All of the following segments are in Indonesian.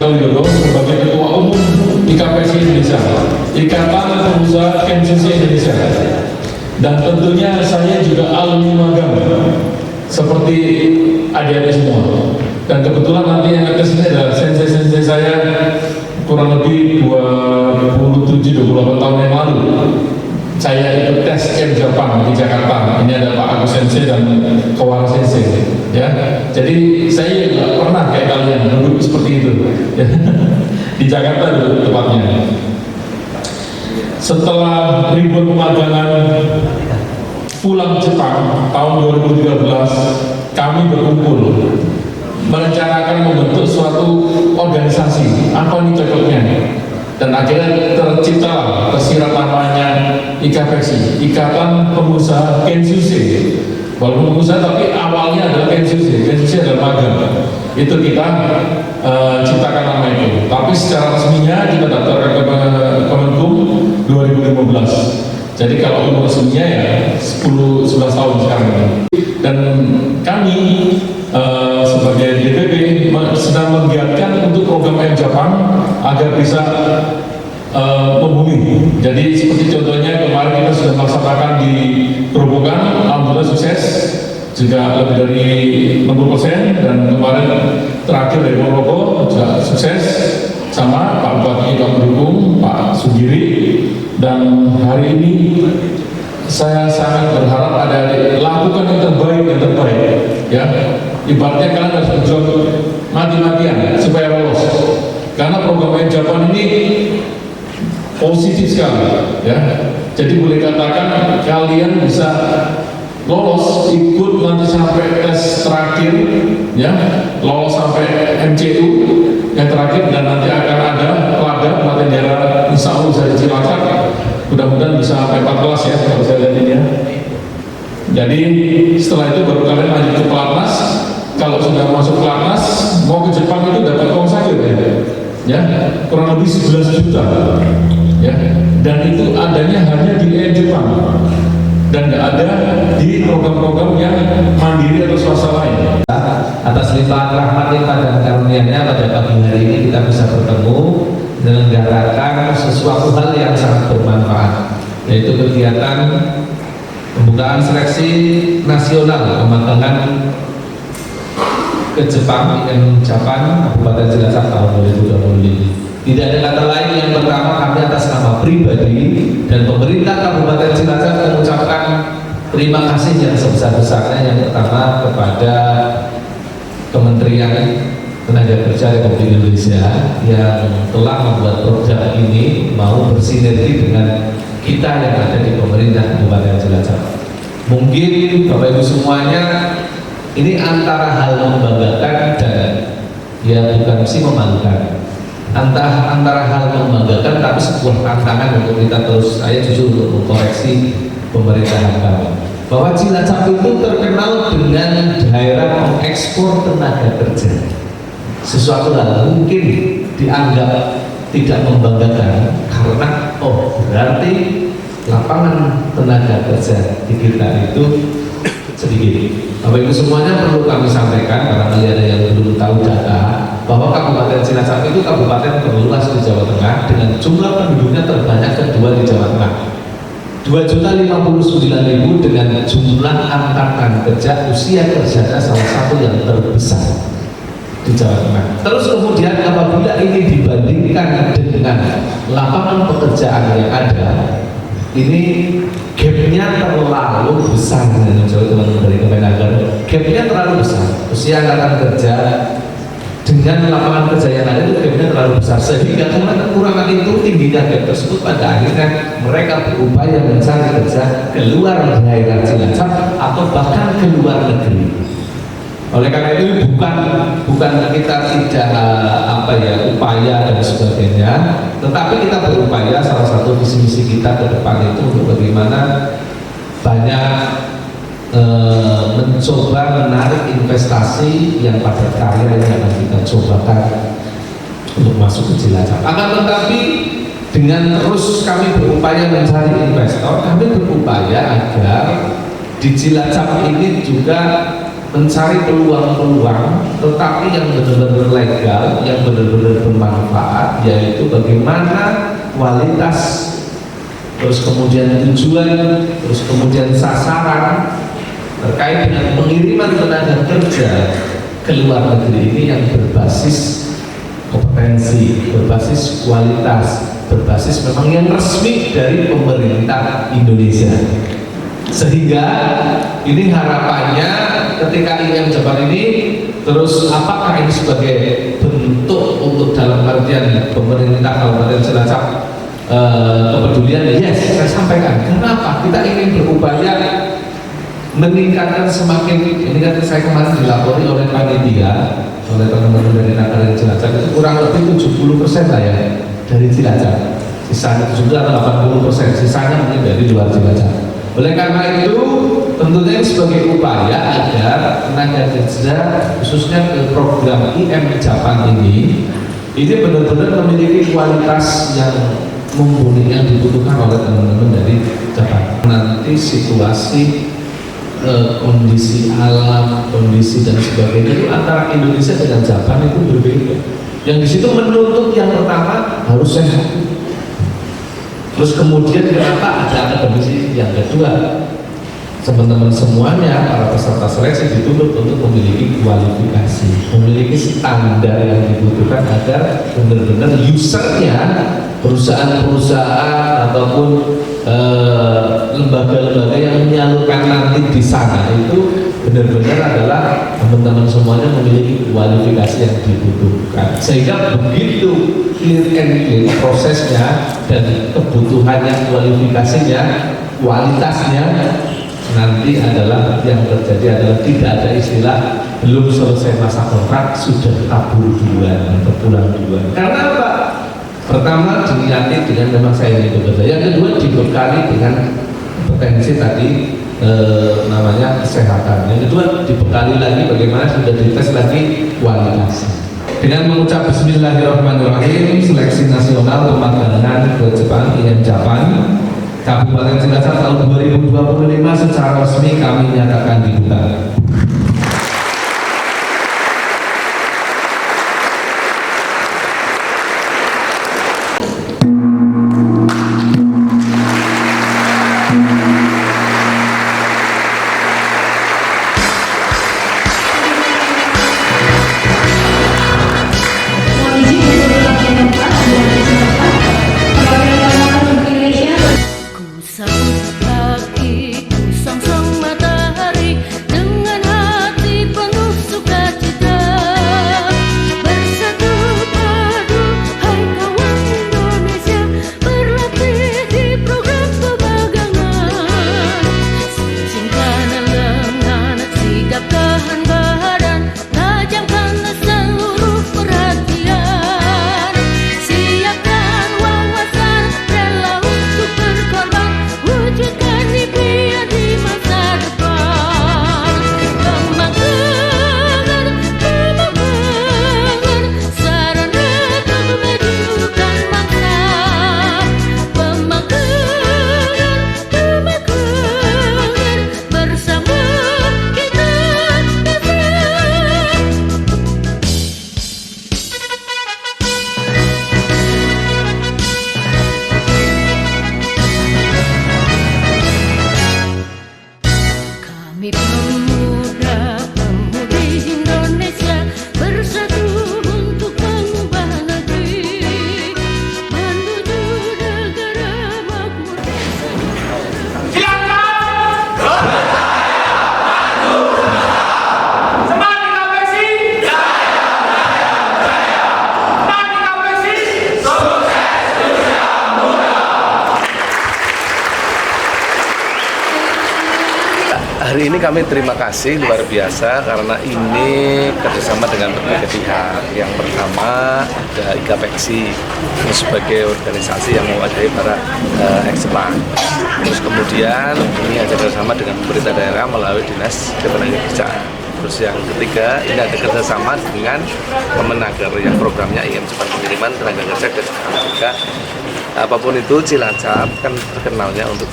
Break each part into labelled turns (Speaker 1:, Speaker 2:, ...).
Speaker 1: Kalijodo sebagai Ketua Umum IKPSI Indonesia, Ikatan Pengusaha Kensusi Indonesia. Dan tentunya saya juga alumni magang seperti adik-adik semua. Dan kebetulan nanti yang akan kesini adalah sensei-sensei saya kurang lebih 27-28 tahun yang lalu. Saya ikut tes camp Jepang di Jakarta. Ini ada Pak Agus Sensei dan Kawara Sensei. Ya, jadi saya juga pernah kayak kalian duduk seperti itu. Ya. Di Jakarta dulu tepatnya. Setelah ribuan pemagangan pulang Jepang tahun 2013, kami berkumpul merencanakan membentuk suatu organisasi. Apa nih cocoknya? Dan akhirnya tercipta, tersirat namanya IKPSI, Ikatan Pengusaha Kensusi. Walaupun pengusaha tapi awalnya adalah Kensusi. Kensusi adalah magang. Itu kita ciptakan nama itu. Tapi secara resminya kita daftarkan ke Kemenkum 2015. Jadi kalau umur resminya ya 10-11 tahun sekarang ini. Dan kami sebagai DPP sedang menggiatkan untuk program M Jepang agar bisa membumi. Jadi seperti contohnya kemarin kita sudah melaksanakan di Gerobokan, alhamdulillah sukses, juga lebih dari 60%. Dan kemarin terakhir dari Ponorogo juga sukses, sama Pak Bupati juga mendukung, Pak Sugiri. Dan hari ini saya sangat berharap ada lakukan yang terbaik, ya. Ibaratnya kalian harus berjuang mati-matian supaya lolos. Karena program Japan ini positif sekali, ya. Jadi boleh katakan kalian bisa lolos, ikut nanti sampai tes terakhir, ya, lolos sampai MCU yang terakhir, dan nanti akan ada pelatihan daerah, insya Allah bisa di Cilacap. Mudah-mudahan bisa sampai 4 kelas ya, kalau saya lihat ini ya. Jadi setelah itu baru kalian lanjut ke pelatnas. Kalau sudah masuk pelatnas, mau ke Jepang itu dapat uang saja ya, kurang lebih 11 juta ya. Dan itu adanya hanya di Jepang dan nggak ada di program-program yang mandiri atau swasta lain.
Speaker 2: Atas limpahan rahmat dan karunia-Nya pada pagi hari ini kita bisa bertemu menyelenggarakan sesuatu hal yang sangat bermanfaat, yaitu kegiatan pembukaan seleksi nasional pemagangan ke Jepang yang Jepang Kabupaten Cilacap tahun 2020. Tidak ada kata lain, yang pertama kami atas nama pribadi dan pemerintah Kabupaten Cilacap mengucapkan terima kasih yang sebesar-besarnya, yang pertama kepada Kementerian Tenaga Kerja Republik Indonesia yang telah membuat program ini mau bersinergi dengan kita yang ada di pemerintah Kabupaten Cilacap. Mungkin Bapak Ibu semuanya, ini antara hal membanggakan dan ya bukan mesti memalukan. Antara hal membanggakan tapi sebuah tantangan untuk kita terus, saya jujur untuk mengkoreksi pemerintahan kami, bahwa Cilacap itu terkenal dengan daerah mengekspor tenaga kerja. Sesuatu hal mungkin dianggap tidak membanggakan karena berarti lapangan tenaga kerja di kita itu sedikit. Bapak Ibu semuanya perlu kami sampaikan, karena ada yang belum tahu data, bahwa Kabupaten Cilacap itu kabupaten terluas di Jawa Tengah dengan jumlah penduduknya terbanyak kedua di Jawa Tengah, 2.059.000, dengan jumlah angkatan kerja usia kerjanya salah satu yang terbesar di Jawa Tengah. Terus kemudian apabila ini dibandingkan dengan lapangan pekerjaan yang ada, ini gapnya terlalu besar. Teman-teman dari Kemenaker, gapnya terlalu besar. Usia angkatan kerja dengan lapangan kerja yang ada itu gapnya terlalu besar, sehingga kekurangan itu tingginya gap tersebut pada akhirnya mereka berupaya mencari kerja keluar daerah Cilacap atau bahkan ke luar negeri. Oleh karena itu bukan kita tidak upaya dan sebagainya, tetapi kita berupaya, salah satu visi-misi kita ke depan itu untuk bagaimana banyak mencoba menarik investasi yang padat karya yang akan kita cobakan untuk masuk ke Cilacap. Akan tetapi dengan terus kami berupaya mencari investor, kami berupaya agar di Cilacap ini juga mencari peluang-peluang, tetapi yang benar-benar legal, yang benar-benar bermanfaat, yaitu bagaimana kualitas, terus kemudian tujuan, terus kemudian sasaran terkait dengan pengiriman tenaga kerja ke luar negeri ini yang berbasis kompetensi, berbasis kualitas, berbasis memang yang resmi dari pemerintah Indonesia. Sehingga ini harapannya ketika IM Japan ini terus apakah ini sebagai bentuk untuk dalam artian pemerintah Kabupaten Cilacap kepedulian? Yes, saya sampaikan. Kenapa? Kita ingin berupaya meningkatkan semakin, ini kan saya kemarin dilapori oleh panitia, oleh teman-teman dari Nagari Cilacap itu kurang lebih 70% lah ya dari Cilacap, sisanya juga 80%, sisanya mungkin dari luar Cilacap. Oleh karena itu tentunya sebagai upaya agar tenaga kerja khususnya ke program IM Japan ini benar-benar memiliki kualitas yang mumpuni yang dibutuhkan oleh teman-teman dari Japan. Nanti situasi kondisi alam, kondisi dan sebagainya itu antara Indonesia dengan Japan itu berbeda. Yang di situ menuntut yang pertama harus sehat. Terus kemudian kenapa ada akademisi yang kedua? Teman-teman semuanya, para peserta seleksi dituntut untuk memiliki kualifikasi, memiliki standar yang dibutuhkan agar benar-benar usernya, perusahaan-perusahaan ataupun lembaga-lembaga yang menyalurkan nanti di sana itu benar-benar adalah teman-teman semuanya memiliki kualifikasi yang dibutuhkan, sehingga begitu clear and clear prosesnya dan kebutuhannya, kualifikasinya, kualitasnya nanti adalah yang terjadi adalah tidak ada istilah belum selesai masa kontrak sudah kabur duluan atau pulang duluan. Karena apa? Pertama diniati dengan memang saya ingin bekerja, yang kedua dibekali dengan potensi tadi namanya kesehatan, yang kedua dibekali lagi bagaimana sudah dites lagi kualitasnya. Dengan mengucap Bismillahirrahmanirrahim, seleksi nasional pemagangan ke Jepang IM Japan Kabupaten Cilacap tahun 2025 secara resmi kami nyatakan dibuka.
Speaker 3: Hari ini kami terima kasih luar biasa karena ini kerjasama dengan berbagai pihak. Yang pertama ada IKAPEXI sebagai organisasi yang mewadahi para ekspat. Terus kemudian ini ada kerjasama dengan pemerintah daerah melalui Dinas Ketenagakerjaan. Terus yang ketiga ini ada kerjasama dengan Kemenaker yang programnya IM Japan pengiriman tenaga kerja ke Jepang juga apapun itu Cilacap kan terkenalnya untuk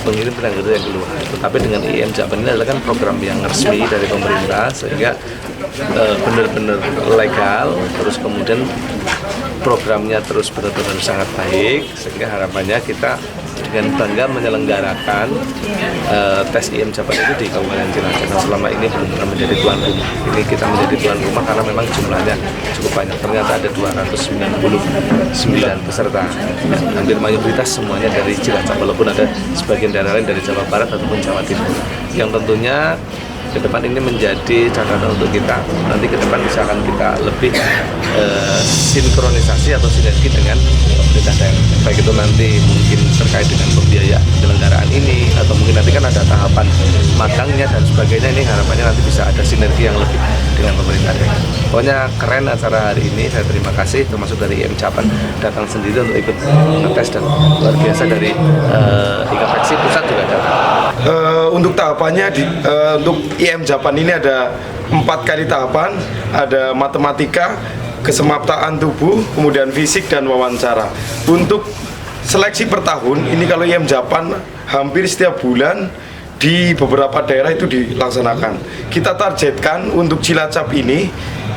Speaker 3: mengirim tenaga kerja yang keluar. Tetapi dengan IM Japan ini adalah kan program yang resmi dari pemerintah sehingga benar-benar legal, terus kemudian programnya terus benar-benar sangat baik sehingga harapannya kita dengan bangga menyelenggarakan tes IM Japan itu di Kabupaten Cilacap. Nah, selama ini belum pernah menjadi tuan rumah. Ini kita menjadi tuan rumah karena memang jumlahnya cukup banyak. Ternyata ada 299 peserta. Hampir mayoritas semuanya dari Cilacap, walaupun ada sebagian daerah lain dari Jawa Barat ataupun Jawa Timur. Yang tentunya ke depan ini menjadi catatan untuk kita. Nanti ke depan misalkan kita lebih sinkronisasi atau sinergi dengan pemerintah daerah. Baik itu nanti mungkin terkait dengan pembiayaan penyelenggaraan ini atau mungkin nanti kan ada tahapan magangnya dan sebagainya. Ini harapannya nanti bisa ada sinergi yang lebih dengan pemerintah daerah. Pokoknya keren acara hari ini. Saya terima kasih termasuk dari IM Japan datang sendiri untuk ikut ngetes dan luar biasa dari IKAPEXI pusat juga datang.
Speaker 4: Untuk tahapannya untuk IM Japan ini ada 4 kali tahapan, ada matematika, kesemaptaan tubuh, kemudian fisik dan wawancara. Untuk seleksi per tahun ini kalau IM Japan hampir setiap bulan di beberapa daerah itu dilaksanakan. Kita targetkan untuk Cilacap ini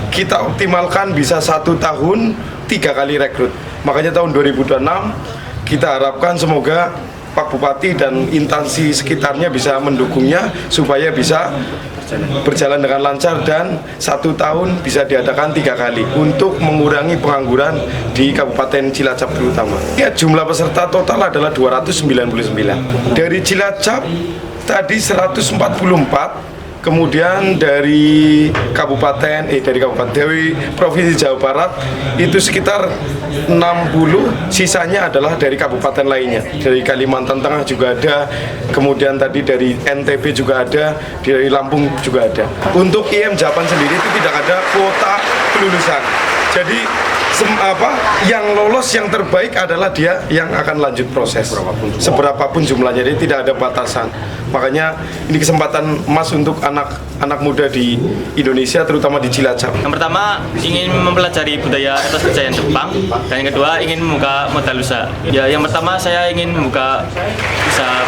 Speaker 4: kita optimalkan bisa 1 tahun 3 kali rekrut. Makanya tahun 2026 kita harapkan semoga Pak Bupati dan instansi sekitarnya bisa mendukungnya supaya bisa berjalan dengan lancar dan 1 tahun bisa diadakan 3 kali untuk mengurangi pengangguran di Kabupaten Cilacap terutama. Ya, jumlah peserta total adalah 299. Dari Cilacap tadi 144. Kemudian dari Provinsi Jawa Barat itu sekitar 60, sisanya adalah dari kabupaten lainnya. Dari Kalimantan Tengah juga ada, kemudian tadi dari NTB juga ada, dari Lampung juga ada. Untuk IM Japan sendiri itu tidak ada kuota kelulusan. Jadi yang lolos yang terbaik adalah dia yang akan lanjut proses seberapapun jumlahnya, jadi tidak ada batasan. Makanya ini kesempatan emas untuk anak muda di Indonesia terutama di Cilacap.
Speaker 5: Yang pertama ingin mempelajari budaya etos kejayaan Jepang, dan yang kedua ingin membuka modal usaha. Ya, yang pertama saya ingin membuka usaha